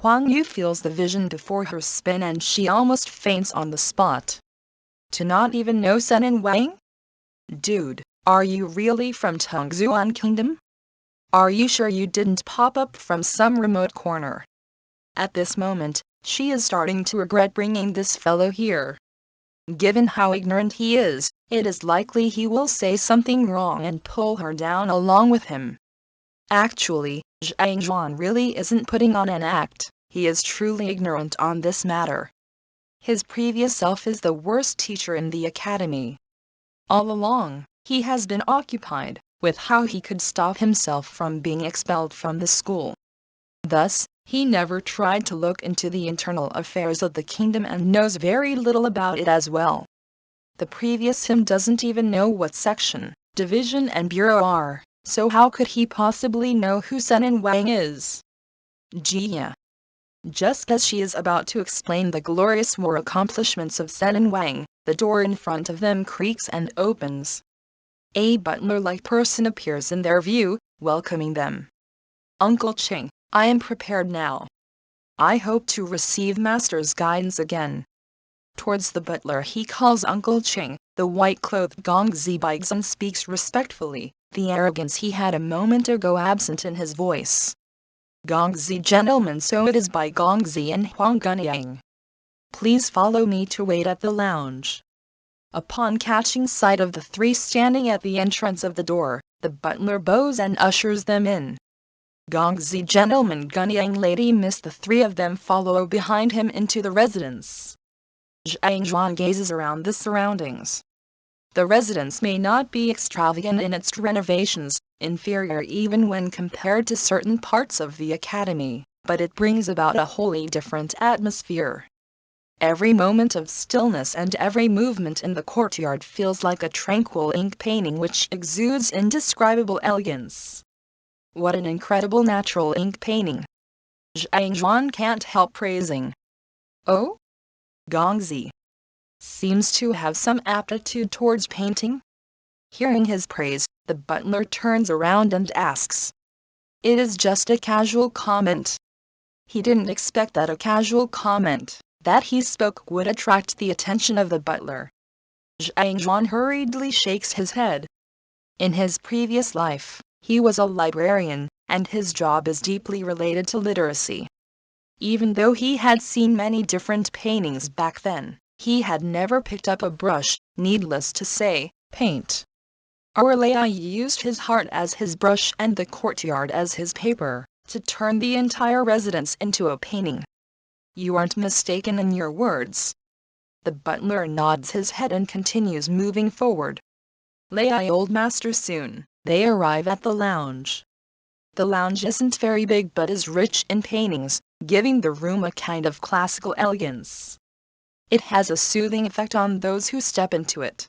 Huang Yu feels the vision before her spin and she almost faints on the spot. To not even know Zhennan Wang? Dude, are you really from Tianxuan Kingdom? Are you sure you didn't pop up from some remote corner? At this moment, she is starting to regret bringing this fellow here. Given how ignorant he is, it is likely he will say something wrong and pull her down along with him. Actually, Zhang Xuan really isn't putting on an act, he is truly ignorant on this matter. His previous self is the worst teacher in the academy. All along, he has been occupied with how he could stop himself from being expelled from the school. Thus, he never tried to look into the internal affairs of the kingdom and knows very little about it as well. The previous him doesn't even know what section, division and bureau are, so how could he possibly know who Zhennan Wang is? Jia. Just as she is about to explain the glorious war accomplishments of Zhennan Wang, the door in front of them creaks and opens. A butler-like person appears in their view, welcoming them. Uncle Cheng, I am prepared now. I hope to receive Master's guidance again. Towards the butler he calls Uncle Cheng, the white-clothed Gongzi Bai Xun speaks respectfully, the arrogance he had a moment ago absent in his voice. Gongzi gentlemen, so it is by Gongzi and Huang Yang. Please follow me to wait at the lounge. Upon catching sight of the three standing at the entrance of the door, the butler bows and ushers them in. Gongzi gentleman Yang lady miss the three of them follow behind him into the residence. Zhang Xuan gazes around the surroundings. The residence may not be extravagant in its renovations, inferior even when compared to certain parts of the academy, but it brings about a wholly different atmosphere. Every moment of stillness and every movement in the courtyard feels like a tranquil ink painting which exudes indescribable elegance. What an incredible natural ink painting! Zhang Xuan can't help praising. Oh? Gongzi seems to have some aptitude towards painting. Hearing his praise, the butler turns around and asks. It is just a casual comment. He didn't expect that a casual comment that he spoke would attract the attention of the butler. Zhang Xuan hurriedly shakes his head. In his previous life, he was a librarian, and his job is deeply related to literacy. Even though he had seen many different paintings back then, he had never picked up a brush, needless to say, paint. Our Lai used his heart as his brush and the courtyard as his paper, to turn the entire residence into a painting. You aren't mistaken in your words. The butler nods his head and continues moving forward. Lai old master soon, they arrive at the lounge. The lounge isn't very big but is rich in paintings, giving the room a kind of classical elegance. It has a soothing effect on those who step into it.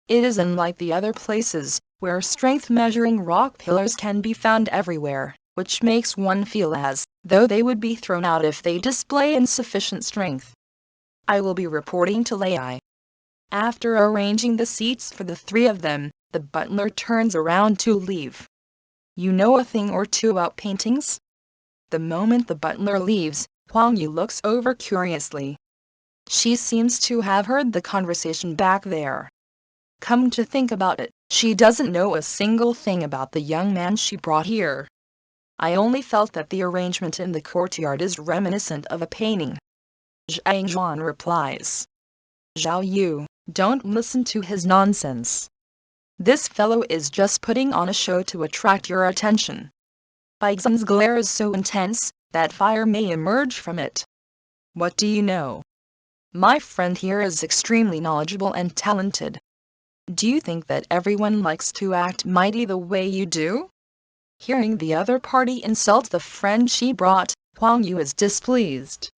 It is unlike the other places, where strength-measuring rock pillars can be found everywhere, which makes one feel as though they would be thrown out if they display insufficient strength. I will be reporting to Lai. After arranging the seats for the three of them, the butler turns around to leave. You know a thing or two about paintings? The moment the butler leaves, Huang Yu looks over curiously. She seems to have heard the conversation back there. Come to think about it, she doesn't know a single thing about the young man she brought here. I only felt that the arrangement in the courtyard is reminiscent of a painting. Zhang Xuan replies. Zhao Yu, don't listen to his nonsense. This fellow is just putting on a show to attract your attention. Bai Xun's glare is so intense that fire may emerge from it. What do you know? My friend here is extremely knowledgeable and talented. Do you think that everyone likes to act mighty the way you do? Hearing the other party insult the friend she brought, Huang Yu is displeased.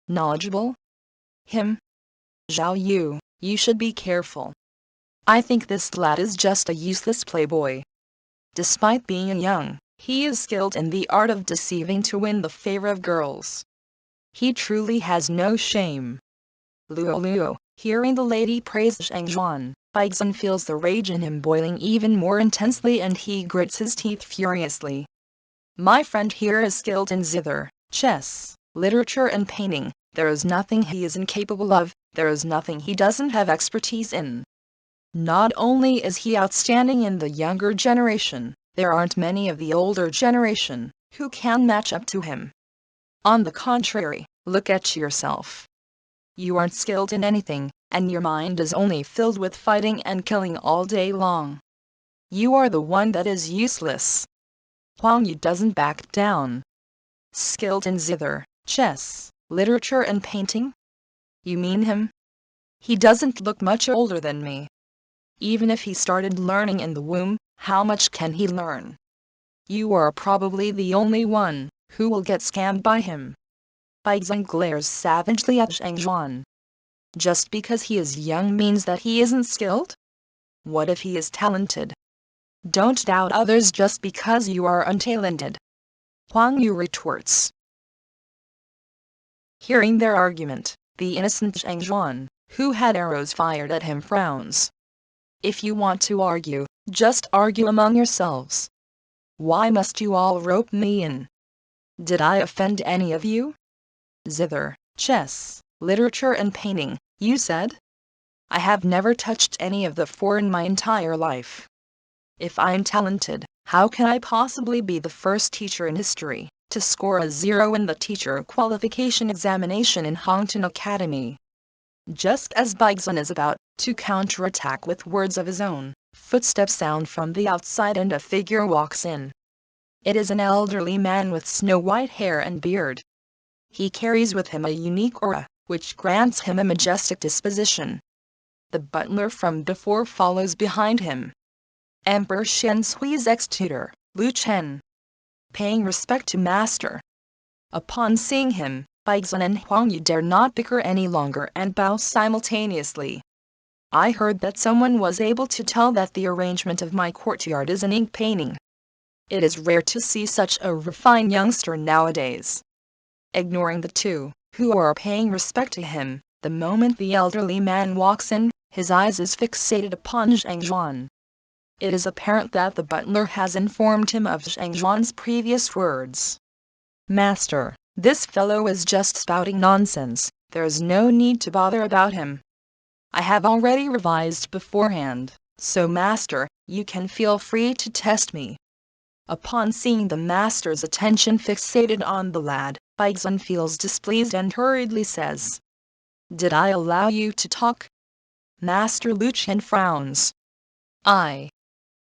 Knowledgeable? Him? Zhao Yu, you should be careful. I think this lad is just a useless playboy. Despite being young, he is skilled in the art of deceiving to win the favor of girls. He truly has no shame. Liu, hearing the lady praise Zhang Xuan, Bai Xun feels the rage in him boiling even more intensely and he grits his teeth furiously. My friend here is skilled in zither, chess, literature and painting. There is nothing he is incapable of, there is nothing he doesn't have expertise in. Not only is he outstanding in the younger generation, there aren't many of the older generation who can match up to him. On the contrary, look at yourself. You aren't skilled in anything, and your mind is only filled with fighting and killing all day long. You are the one that is useless. Huang Yu doesn't back down. Skilled in zither, chess, literature and painting? You mean him? He doesn't look much older than me. Even if he started learning in the womb, how much can he learn? You are probably the only one who will get scammed by him. Bai Xun glares savagely at Zhang Xuan. Just because he is young means that he isn't skilled? What if he is talented? Don't doubt others just because you are untalented. Huang Yu retorts. Hearing their argument, the innocent Zhang Xuan, who had arrows fired at him, frowns. If you want to argue, just argue among yourselves. Why must you all rope me in? Did I offend any of you? Zither, chess, literature and painting, you said? I have never touched any of the four in my entire life. If I'm talented, how can I possibly be the first teacher in history to score a 0 in the teacher qualification examination in Hongton Academy? Just as Bai Xun is about to counterattack with words of his own, footsteps sound from the outside and a figure walks in. It is an elderly man with snow-white hair and beard. He carries with him a unique aura, which grants him a majestic disposition. The butler from before follows behind him. Emperor Shen Zui's ex-tutor, Liu Chen. Paying respect to master. Upon seeing him, Bai Xun and Huang Yu dare not bicker any longer and bow simultaneously. I heard that someone was able to tell that the arrangement of my courtyard is an ink painting. It is rare to see such a refined youngster nowadays. Ignoring the two, who are paying respect to him, the moment the elderly man walks in, his eyes is fixated upon Zhang Xuan. It is apparent that the butler has informed him of Zhang Xuan's previous words. Master, this fellow is just spouting nonsense, there is no need to bother about him. I have already revised beforehand, so master, you can feel free to test me. Upon seeing the master's attention fixated on the lad, Bai Xun feels displeased and hurriedly says, Did I allow you to talk? Master Liu Chen frowns.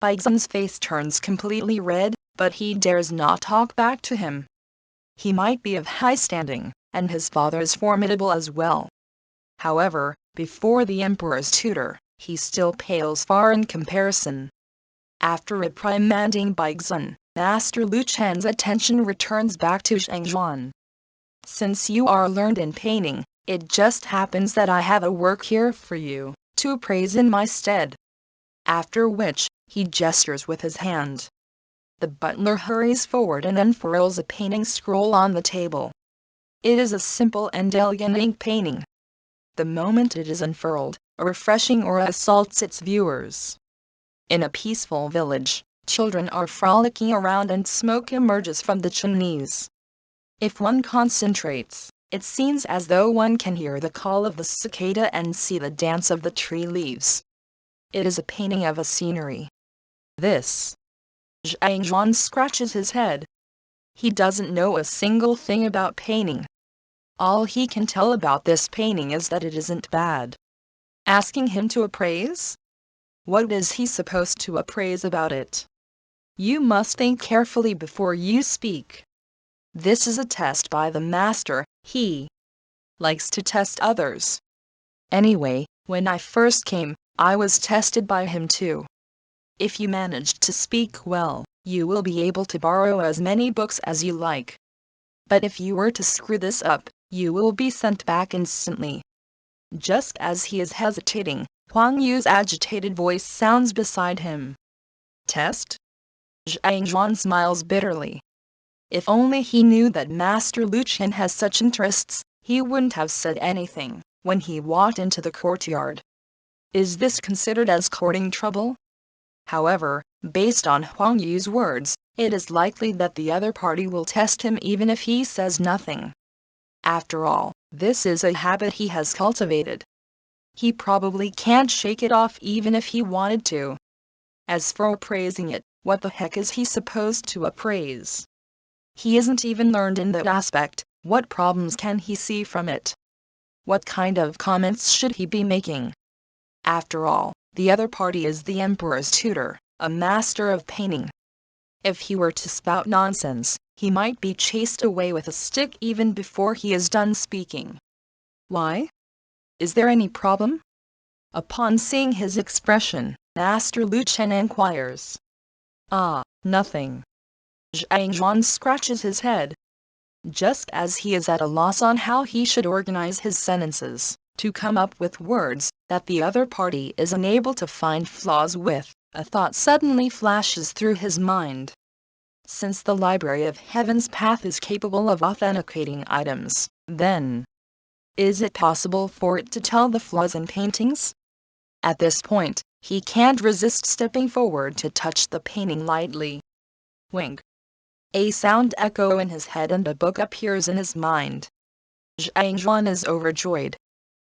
Bai Xun's face turns completely red, but he dares not talk back to him. He might be of high standing, and his father is formidable as well. However, before the emperor's tutor, he still pales far in comparison. After reprimanding Bai Xun, Master Liu Chen's attention returns back to Zhang Xuan. Since you are learned in painting, it just happens that I have a work here for you to appraise in my stead. After which, he gestures with his hand. The butler hurries forward and unfurls a painting scroll on the table. It is a simple and elegant ink painting. The moment it is unfurled, a refreshing aura assaults its viewers. In a peaceful village, children are frolicking around and smoke emerges from the chimneys. If one concentrates, it seems as though one can hear the call of the cicada and see the dance of the tree leaves. It is a painting of a scenery. This. Zhang Xuan scratches his head. He doesn't know a single thing about painting. All he can tell about this painting is that it isn't bad. Asking him to appraise? What is he supposed to appraise about it? You must think carefully before you speak. This is a test by the master, he likes to test others. Anyway, when I first came, I was tested by him too. If you manage to speak well, you will be able to borrow as many books as you like. But if you were to screw this up, you will be sent back instantly. Just as he is hesitating, Huang Yu's agitated voice sounds beside him. Test? Zhang Xuan smiles bitterly. If only he knew that Master Liu Chen has such interests, he wouldn't have said anything when he walked into the courtyard. Is this considered as courting trouble? However, based on Huang Yu's words, it is likely that the other party will test him even if he says nothing. After all, this is a habit he has cultivated. He probably can't shake it off even if he wanted to. As for appraising it, what the heck is he supposed to appraise? He isn't even learned in that aspect. What problems can he see from it? What kind of comments should he be making? After all, the other party is the emperor's tutor, a master of painting. If he were to spout nonsense, he might be chased away with a stick even before he is done speaking. Why? Is there any problem? Upon seeing his expression, Master Lu Chen inquires. Ah, nothing. Zhang Xuan scratches his head. Just as he is at a loss on how he should organize his sentences, to come up with words that the other party is unable to find flaws with, a thought suddenly flashes through his mind. Since the Library of Heaven's Path is capable of authenticating items, then, is it possible for it to tell the flaws in paintings? At this point, he can't resist stepping forward to touch the painting lightly. Wink. A sound echo in his head and a book appears in his mind. Zhang Xuan is overjoyed.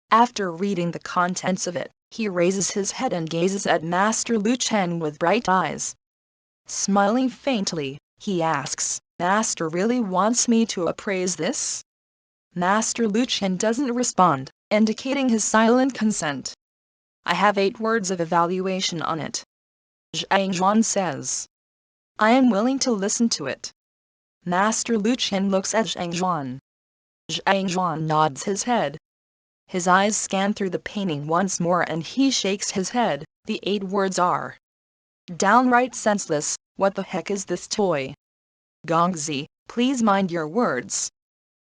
After reading the contents of it, he raises his head and gazes at Master Lu Chen with bright eyes. Smiling faintly, he asks, "Master really wants me to appraise this?" Master Lu Chen doesn't respond, indicating his silent consent. "I have 8 words of evaluation on it," Zhang Xuan says. "I am willing to listen to it." Master Lu Chen looks at Zhang Xuan. Zhang Xuan nods his head. His eyes scan through the painting once more and he shakes his head. The 8 words are: downright senseless, what the heck is this toy? Gongzi, please mind your words.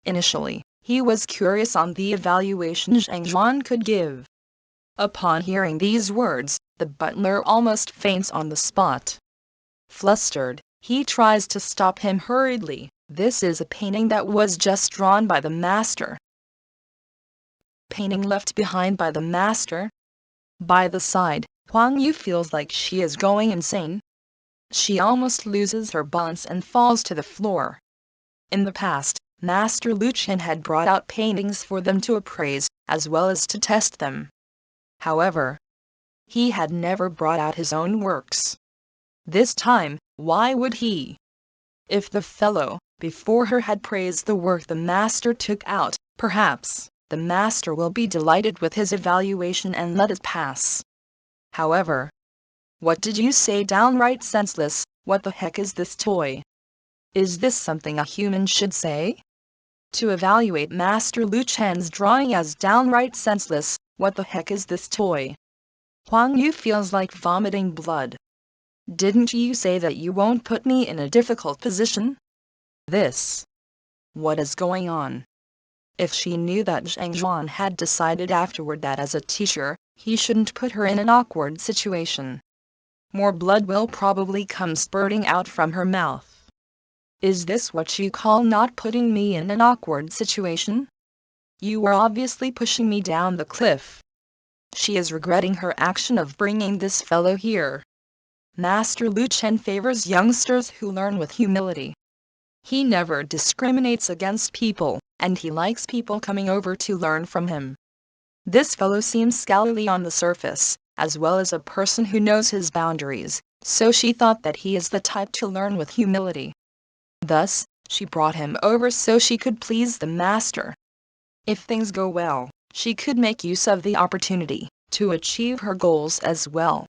Initially, he was curious on the evaluation Zhang Xuan could give. Upon hearing these words, the butler almost faints on the spot. Flustered, he tries to stop him hurriedly. This is a painting that was just drawn by the master. Painting left behind by the master? By the side, Huang Yu feels like she is going insane. She almost loses her balance and falls to the floor. In the past, Master Lu Chen had brought out paintings for them to appraise, as well as to test them. However, he had never brought out his own works. This time, why would he? If the fellow, before her, had praised the work the master took out, perhaps the master will be delighted with his evaluation and let it pass. However, what did you say? Downright senseless, what the heck is this toy? Is this something a human should say? To evaluate Master Lu Chen's drawing as downright senseless, what the heck is this toy? Huang Yu feels like vomiting blood. Didn't you say that you won't put me in a difficult position? What is going on? If she knew that Zhang Xuan had decided afterward that as a teacher, he shouldn't put her in an awkward situation, more blood will probably come spurting out from her mouth. Is this what you call not putting me in an awkward situation? You are obviously pushing me down the cliff. She is regretting her action of bringing this fellow here. Master Lu Chen favors youngsters who learn with humility. He never discriminates against people, and he likes people coming over to learn from him. This fellow seems scholarly on the surface, as well as a person who knows his boundaries, so she thought that he is the type to learn with humility. Thus, she brought him over so she could please the master. If things go well, she could make use of the opportunity to achieve her goals as well.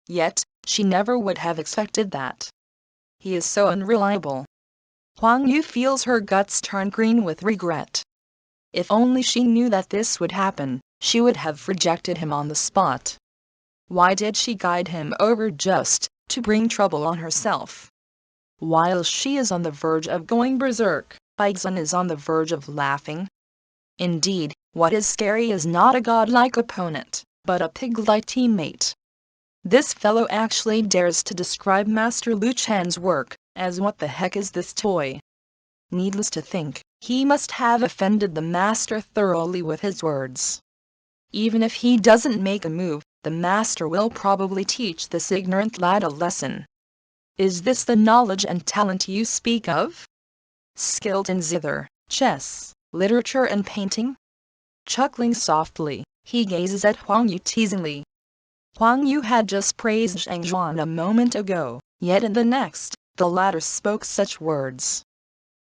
Yet, she never would have expected that. He is so unreliable. Huang Yu feels her guts turn green with regret. If only she knew that this would happen, she would have rejected him on the spot. Why did she guide him over just to bring trouble on herself? While she is on the verge of going berserk, Bai Xun is on the verge of laughing. Indeed, what is scary is not a godlike opponent, but a pig-like teammate. This fellow actually dares to describe Master Lu Chen's work as what the heck is this toy? Needless to think, he must have offended the master thoroughly with his words. Even if he doesn't make a move, the master will probably teach this ignorant lad a lesson. Is this the knowledge and talent you speak of? Skilled in zither, chess, Literature and painting? Chuckling softly, he gazes at Huang Yu teasingly. Huang Yu had just praised Zhang Xuan a moment ago, yet in the next, the latter spoke such words.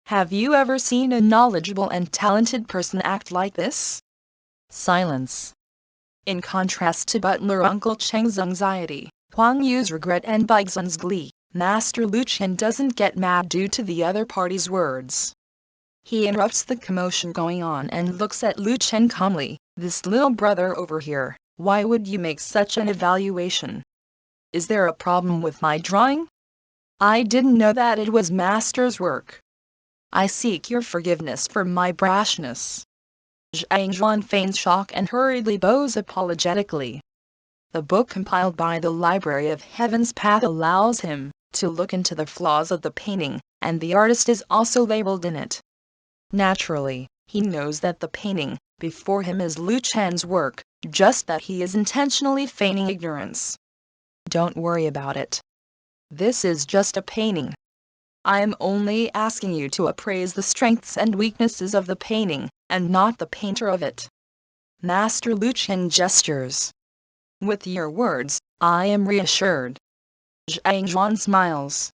Have you ever seen a knowledgeable and talented person act like this? Silence. In contrast to Butler Uncle Cheng's anxiety, Huang Yu's regret and Bai Xun's glee, Master Lu Chen doesn't get mad due to the other party's words. He interrupts the commotion going on and looks at Lu Chen calmly. This little brother over here, why would you make such an evaluation? Is there a problem with my drawing? I didn't know that it was Master's work. I seek your forgiveness for my brashness. Zhang Xuan feigns shock and hurriedly bows apologetically. The book compiled by the Library of Heaven's Path allows him to look into the flaws of the painting, and the artist is also labeled in it. Naturally, he knows that the painting before him is Lu Chen's work, just that he is intentionally feigning ignorance. Don't worry about it. This is just a painting. I am only asking you to appraise the strengths and weaknesses of the painting, and not the painter of it. Master Lu Chen gestures. With your words, I am reassured. Zhang Xuan smiles.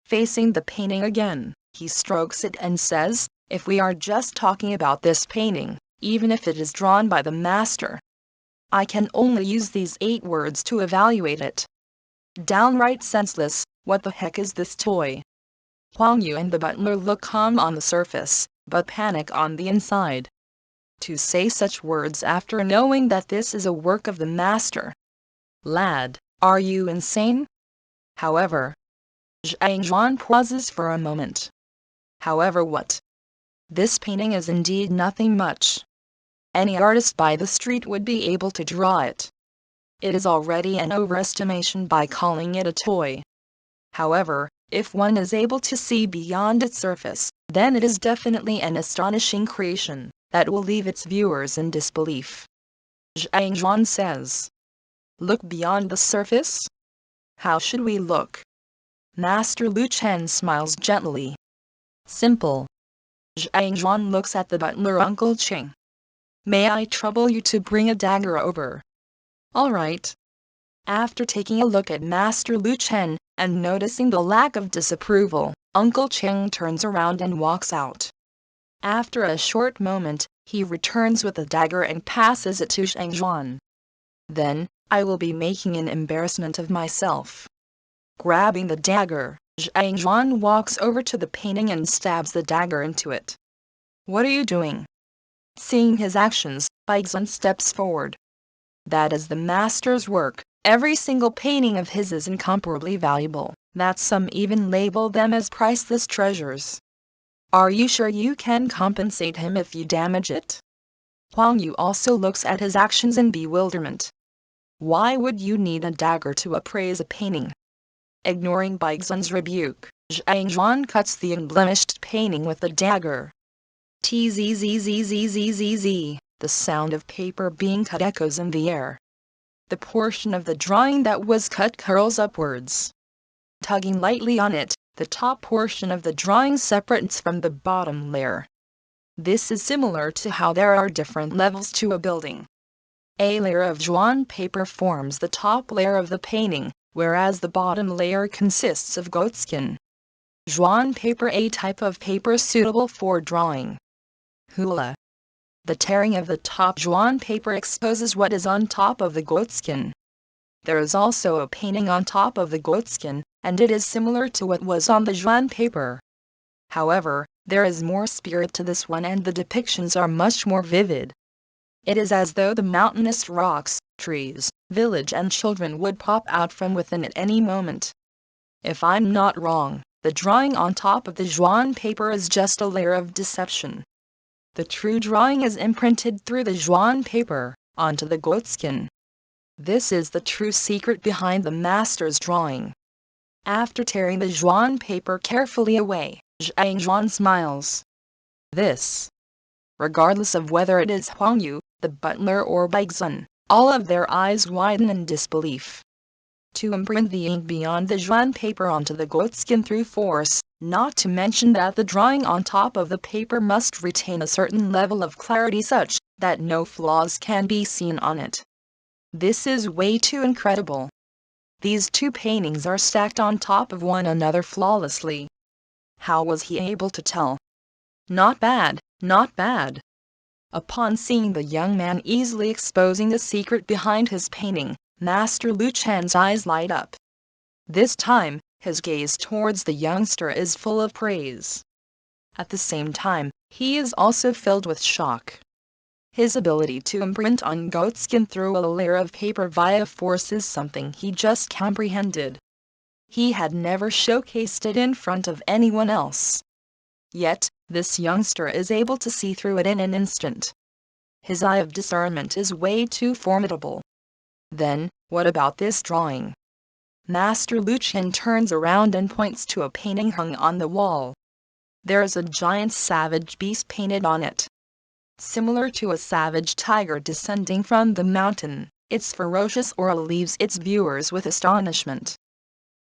Facing the painting again, he strokes it and says, if we are just talking about this painting, even if it is drawn by the master, I can only use these 8 words to evaluate it. Downright senseless. What the heck is this toy? Huang Yu and the butler look calm on the surface, but panic on the inside. To say such words after knowing that this is a work of the master. Lad, are you insane? However, Zhang Xuan pauses for a moment. However what? This painting is indeed nothing much. Any artist by the street would be able to draw it. It is already an overestimation by calling it a toy. However, if one is able to see beyond its surface, then it is definitely an astonishing creation that will leave its viewers in disbelief. Zhang Xuan says. Look beyond the surface? How should we look? Master Lu Chen smiles gently. Simple. Zhang Xuan looks at the butler Uncle Cheng. May I trouble you to bring a dagger over? All right. After taking a look at Master Lu Chen, and noticing the lack of disapproval, Uncle Cheng turns around and walks out. After a short moment, he returns with a dagger and passes it to Zhang Xuan. Then, I will be making an embarrassment of myself. Grabbing the dagger, Zhang Xuan walks over to the painting and stabs the dagger into it. What are you doing? Seeing his actions, Bai Xun steps forward. That is the master's work. Every single painting of his is incomparably valuable, that some even label them as priceless treasures. Are you sure you can compensate him if you damage it? Huang Yu also looks at his actions in bewilderment. Why would you need a dagger to appraise a painting? Ignoring Bai Xun's rebuke, Zhang Xuan cuts the unblemished painting with the dagger. Tzzzzzzzz, the sound of paper being cut echoes in the air. The portion of the drawing that was cut curls upwards. Tugging lightly on it, the top portion of the drawing separates from the bottom layer. This is similar to how there are different levels to a building. A layer of zhuan paper forms the top layer of the painting, whereas the bottom layer consists of goatskin. Zhuan paper, a type of paper suitable for drawing. Hula. The tearing of the top zhuan paper exposes what is on top of the goatskin. There is also a painting on top of the goatskin, and it is similar to what was on the zhuan paper. However, there is more spirit to this one and the depictions are much more vivid. It is as though the mountainous rocks, trees, village and children would pop out from within at any moment. If I'm not wrong, the drawing on top of the zhuan paper is just a layer of deception. The true drawing is imprinted through the zhuan paper, onto the goatskin. This is the true secret behind the master's drawing. After tearing the zhuan paper carefully away, Zhang Xuan smiles. This. Regardless of whether it is Huang Yu, the butler or Bai Xun, all of their eyes widen in disbelief. to imprint the ink beyond the zhuan paper onto the goat skin through force, not to mention that the drawing on top of the paper must retain a certain level of clarity such that no flaws can be seen on it. This is way too incredible. These two paintings are stacked on top of one another flawlessly. How was he able to tell? Not bad, not bad. Upon seeing the young man easily exposing the secret behind his painting, Master Lu Chen's eyes light up. This time, his gaze towards the youngster is full of praise. At the same time, he is also filled with shock. His ability to imprint on goat skin through a layer of paper via force is something he just comprehended. He had never showcased it in front of anyone else. Yet, this youngster is able to see through it in an instant. His eye of discernment is way too formidable. Then, what about this drawing? Master Lu Chen turns around and points to a painting hung on the wall. There is a giant savage beast painted on it. Similar to a savage tiger descending from the mountain, its ferocious aura leaves its viewers with astonishment.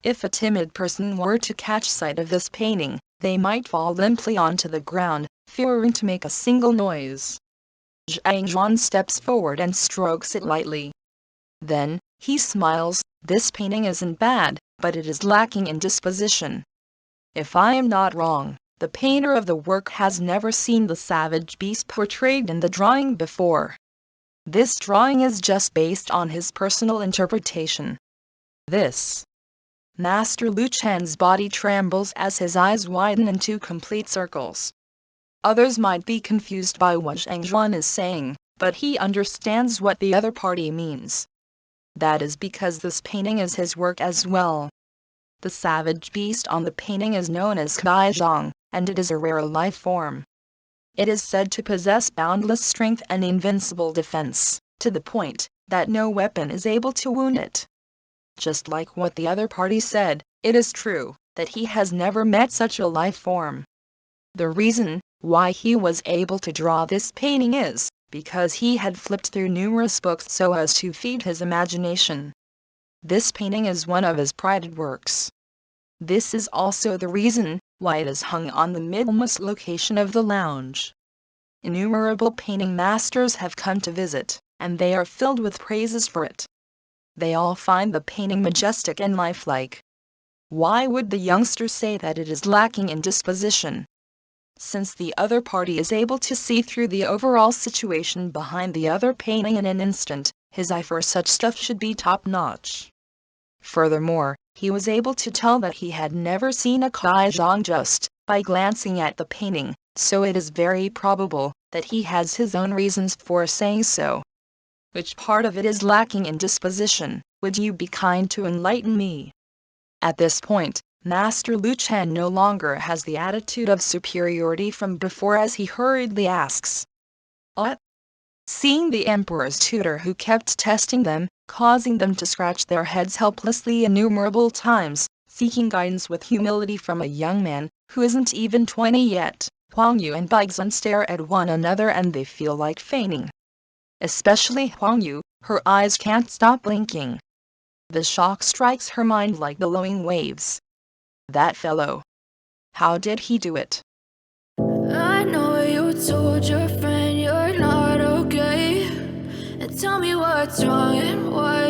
If a timid person were to catch sight of this painting, they might fall limply onto the ground, fearing to make a single noise. Zhang Xuan steps forward and strokes it lightly. Then, he smiles. This painting isn't bad, but it is lacking in disposition. If I am not wrong, the painter of the work has never seen the savage beast portrayed in the drawing before. This drawing is just based on his personal interpretation. This. Master Lu Chen's body trembles as his eyes widen into complete circles. Others might be confused by what Zhang Xuan is saying, but he understands what the other party means. That is because this painting is his work as well. The savage beast on the painting is known as Cao Xiong, and it is a rare life form. It is said to possess boundless strength and invincible defense, to the point that no weapon is able to wound it. Just like what the other party said, it is true that he has never met such a life form. The reason why he was able to draw this painting is because he had flipped through numerous books so as to feed his imagination. This painting is one of his prided works. This is also the reason why it is hung on the midmost location of the lounge. Innumerable painting masters have come to visit, and they are filled with praises for it. They all find the painting majestic and lifelike. Why would the youngster say that it is lacking in disposition? Since the other party is able to see through the overall situation behind the other painting in an instant, his eye for such stuff should be top-notch. Furthermore, he was able to tell that he had never seen a Cao Xiong just by glancing at the painting, so it is very probable that he has his own reasons for saying so. Which part of it is lacking in disposition, would you be kind to enlighten me? At this point, Master Lu Chen no longer has the attitude of superiority from before as he hurriedly asks. What? Seeing the emperor's tutor who kept testing them, causing them to scratch their heads helplessly innumerable times, seeking guidance with humility from a young man who isn't even 20 yet, Huang and Bai Xun stare at one another and they feel like fainting. Especially Huang, her eyes can't stop blinking. The shock strikes her mind like billowing waves. That fellow. How did he do it? I know you told your friend you're not okay, and tell me what's wrong and why